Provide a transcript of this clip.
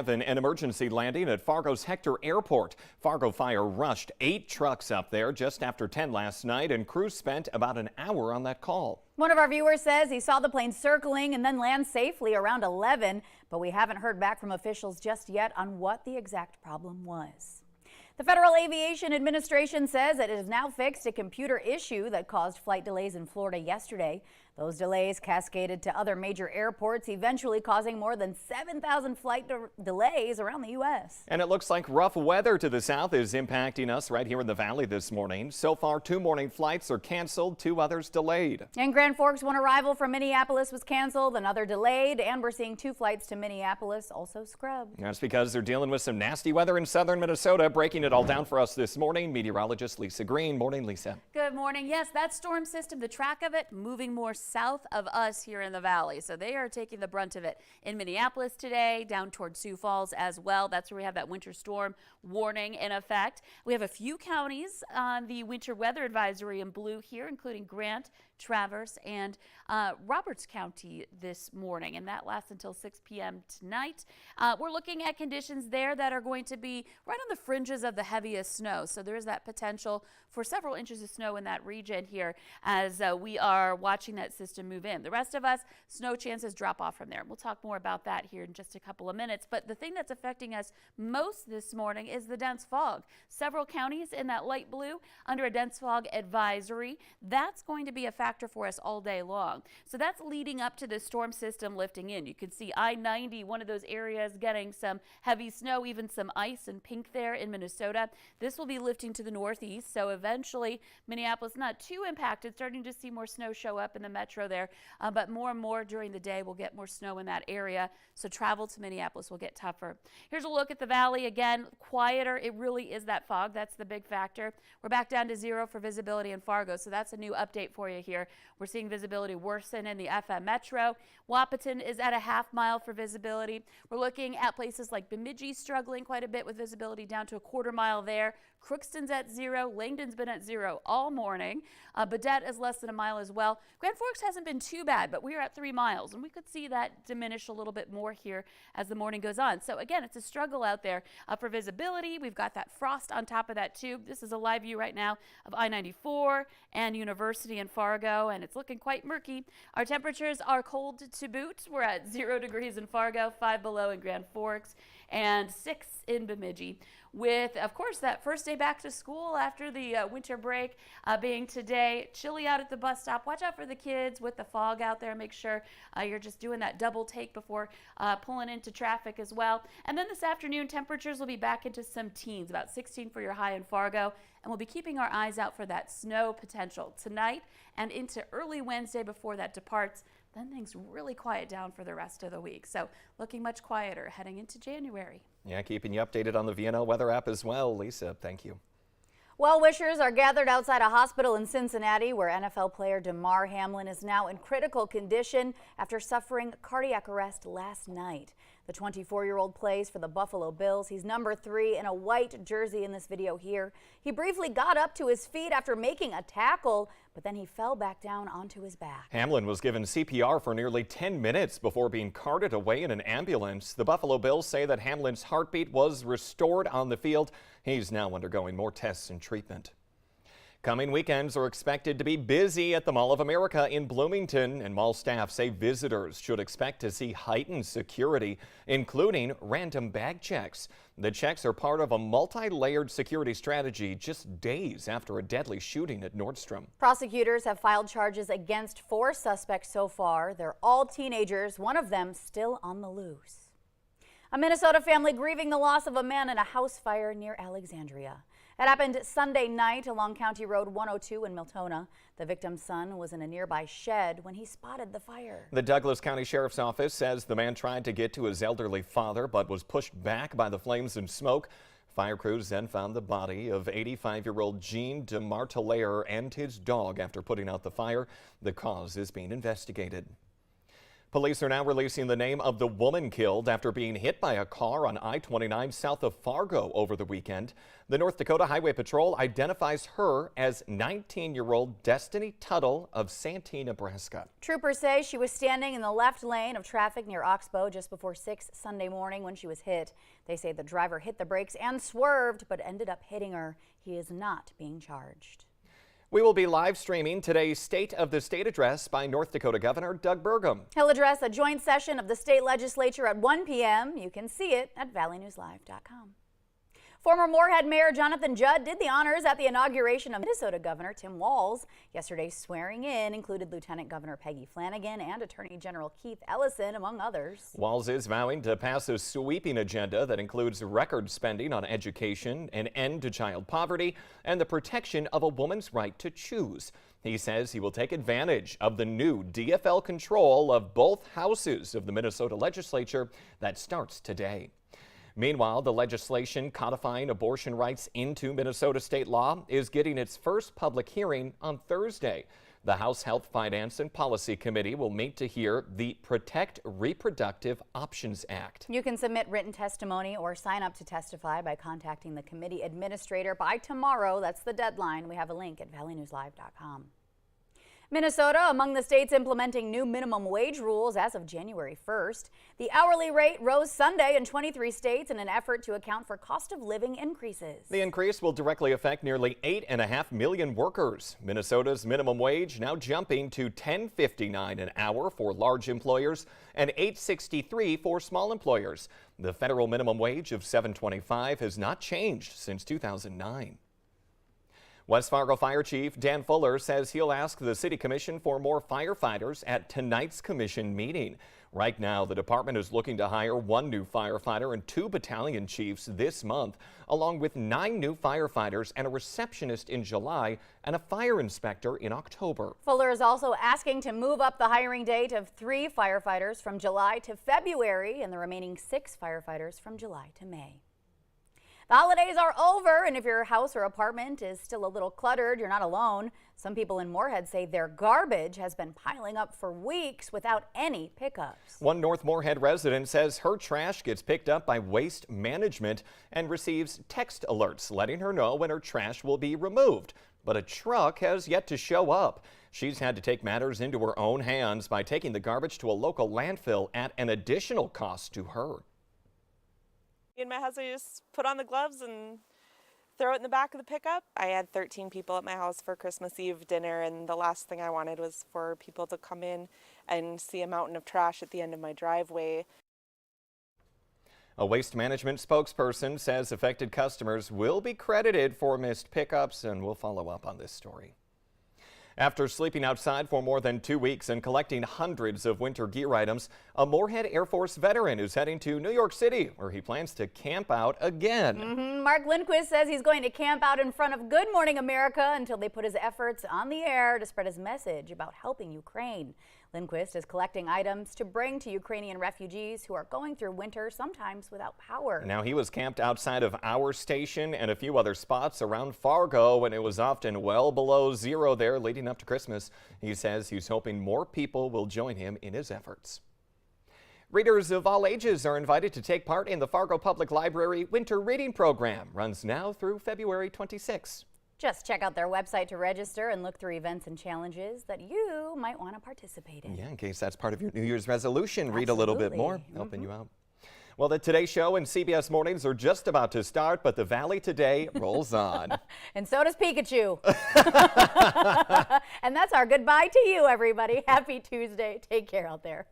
An emergency landing at Fargo's Hector Airport. Fargo Fire rushed 8 trucks up there just after 10 last night, and crews spent about an hour on that call. One of our viewers says he saw the plane circling and then land safely around 11, but we haven't heard back from officials just yet on what the exact problem was. The Federal Aviation Administration says it has now fixed a computer issue that caused flight delays in Florida yesterday. Those delays cascaded to other major airports, eventually causing more than 7,000 flight delays around the U.S. And it looks like rough weather to the south is impacting us right here in the valley this morning. So far, 2 morning flights are canceled, 2 others delayed. In Grand Forks, one arrival from Minneapolis was canceled, another delayed, and we're seeing 2 flights to Minneapolis also scrubbed. That's because they're dealing with some nasty weather in southern Minnesota. Breaking it all down for us this morning, meteorologist Lisa Green. Morning, Lisa. Good morning. Yes, that storm system, the track of it, moving more south of us here in the valley. So they are taking the brunt of it in Minneapolis today, down towards Sioux Falls as well. That's where we have that winter storm warning in effect. We have a few counties on the winter weather advisory in blue here, including Grant, Traverse, and Roberts County this morning, and that lasts until 6 p.m. tonight. We're looking at conditions there that are going to be right on the fringes of the heaviest snow, so there is that potential for several inches of snow in that region here as we are watching that system move in. The rest of us, snow chances drop off from there. We'll talk more about that here in just a couple of minutes, but the thing that's affecting us most this morning is the dense fog. Several counties in that light blue under a dense fog advisory. That's going to be a factor for us all day long. So that's leading up to the storm system lifting in. You can see I-90, one of those areas, getting some heavy snow, even some ice and pink there in Minnesota. This will be lifting to the northeast, so eventually Minneapolis not too impacted, starting to see more snow show up in the metro there, but more and more during the day we'll get more snow in that area, so travel to Minneapolis will get tougher. Here's a look at the valley. Again, quieter. It really is that fog. That's the big factor. We're back down to 0 for visibility in Fargo, so that's a new update for you here. We're seeing visibility worsen in the FM Metro. Wahpeton is at a ½ mile for visibility. We're looking at places like Bemidji struggling quite a bit with visibility down to a ½ mile there. Crookston's at 0. Langdon's been at 0 all morning. Baudette is less than a mile as well. Grand Forks hasn't been too bad, but we're at 3 miles, and we could see that diminish a little bit more here as the morning goes on. So again, it's a struggle out there for visibility. We've got that frost on top of that too. This is a live view right now of I-94 and University in Fargo, and it's looking quite murky. Our temperatures are cold to boot. We're at 0 degrees in Fargo, 5 below in Grand Forks, and 6 in Bemidji. With, of course, that first day back to school after the winter break being today. Chilly out at the bus stop. Watch out for the kids with the fog out there. Make sure you're just doing that double take before pulling into traffic as well. And then this afternoon, temperatures will be back into some teens, about 16 for your high in Fargo. And we'll be keeping our eyes out for that snow potential tonight and into early Wednesday before that departs. Then things really quiet down for the rest of the week. So looking much quieter heading into January. Yeah, keeping you updated on the VNO weather app as well. Lisa, thank you. Well-wishers are gathered outside a hospital in Cincinnati where NFL player Damar Hamlin is now in critical condition after suffering cardiac arrest last night. The 24-year-old plays for the Buffalo Bills. He's number 3 in a white jersey in this video here. He briefly got up to his feet after making a tackle, but then he fell back down onto his back. Hamlin was given CPR for nearly 10 minutes before being carted away in an ambulance. The Buffalo Bills say that Hamlin's heartbeat was restored on the field. He's now undergoing more tests and treatment. Coming weekends are expected to be busy at the Mall of America in Bloomington, and mall staff say visitors should expect to see heightened security, including random bag checks. The checks are part of a multi-layered security strategy just days after a deadly shooting at Nordstrom. Prosecutors have filed charges against 4 suspects so far. They're all teenagers, one of them still on the loose. A Minnesota family grieving the loss of a man in a house fire near Alexandria. It happened Sunday night along County Road 102 in Miltona. The victim's son was in a nearby shed when he spotted the fire. The Douglas County Sheriff's Office says the man tried to get to his elderly father but was pushed back by the flames and smoke. Fire crews then found the body of 85-year-old Gene DeMartelaire and his dog after putting out the fire. The cause is being investigated. Police are now releasing the name of the woman killed after being hit by a car on I-29 south of Fargo over the weekend. The North Dakota Highway Patrol identifies her as 19-year-old Destiny Tuttle of Santee, Nebraska. Troopers say she was standing in the left lane of traffic near Oxbow just before 6 Sunday morning when she was hit. They say the driver hit the brakes and swerved, but ended up hitting her. He is not being charged. We will be live streaming today's State of the State address by North Dakota Governor Doug Burgum. He'll address a joint session of the state legislature at 1 p.m. You can see it at valleynewslive.com. Former Moorhead Mayor Jonathan Judd did the honors at the inauguration of Minnesota Governor Tim Walz. Yesterday's swearing in included Lieutenant Governor Peggy Flanagan and Attorney General Keith Ellison, among others. Walz is vowing to pass a sweeping agenda that includes record spending on education, an end to child poverty, and the protection of a woman's right to choose. He says he will take advantage of the new DFL control of both houses of the Minnesota legislature that starts today. Meanwhile, the legislation codifying abortion rights into Minnesota state law is getting its first public hearing on Thursday. The House Health, Finance, and Policy Committee will meet to hear the Protect Reproductive Options Act. You can submit written testimony or sign up to testify by contacting the committee administrator by tomorrow. That's the deadline. We have a link at valleynewslive.com. Minnesota among the states implementing new minimum wage rules as of January 1st. The hourly rate rose Sunday in 23 states in an effort to account for cost of living increases. The increase will directly affect nearly 8.5 million workers. Minnesota's minimum wage now jumping to $10.59 an hour for large employers and $8.63 for small employers. The federal minimum wage of $7.25 has not changed since 2009. West Fargo Fire Chief Dan Fuller says he'll ask the City Commission for more firefighters at tonight's commission meeting. Right now, the department is looking to hire 1 new firefighter and 2 battalion chiefs this month, along with 9 new firefighters and a receptionist in July and a fire inspector in October. Fuller is also asking to move up the hiring date of 3 firefighters from July to February and the remaining 6 firefighters from July to May. The holidays are over, and if your house or apartment is still a little cluttered, you're not alone. Some people in Moorhead say their garbage has been piling up for weeks without any pickups. One North Moorhead resident says her trash gets picked up by Waste Management and receives text alerts letting her know when her trash will be removed. But a truck has yet to show up. She's had to take matters into her own hands by taking the garbage to a local landfill at an additional cost to her. Me and my husband just put on the gloves and throw it in the back of the pickup. I had 13 people at my house for Christmas Eve dinner, and the last thing I wanted was for people to come in and see a mountain of trash at the end of my driveway. A Waste Management spokesperson says affected customers will be credited for missed pickups, and we'll follow up on this story. After sleeping outside for more than 2 weeks and collecting hundreds of winter gear items, a Moorhead Air Force veteran is heading to New York City, where he plans to camp out again. Mark Lindquist says he's going to camp out in front of Good Morning America until they put his efforts on the air to spread his message about helping Ukraine. Lindquist is collecting items to bring to Ukrainian refugees who are going through winter, sometimes without power. Now, he was camped outside of our station and a few other spots around Fargo, and it was often well below zero there leading up to Christmas. He says he's hoping more people will join him in his efforts. Readers of all ages are invited to take part in the Fargo Public Library Winter Reading Program. Runs now through February 26. Just check out their website to register and look through events and challenges that you might want to participate in. Yeah, in case that's part of your New Year's resolution. Read a little bit more, helping you out. Well, the Today Show and CBS Mornings are just about to start, but the Valley Today rolls on. And so does Pikachu. And that's our goodbye to you, everybody. Happy Tuesday. Take care out there.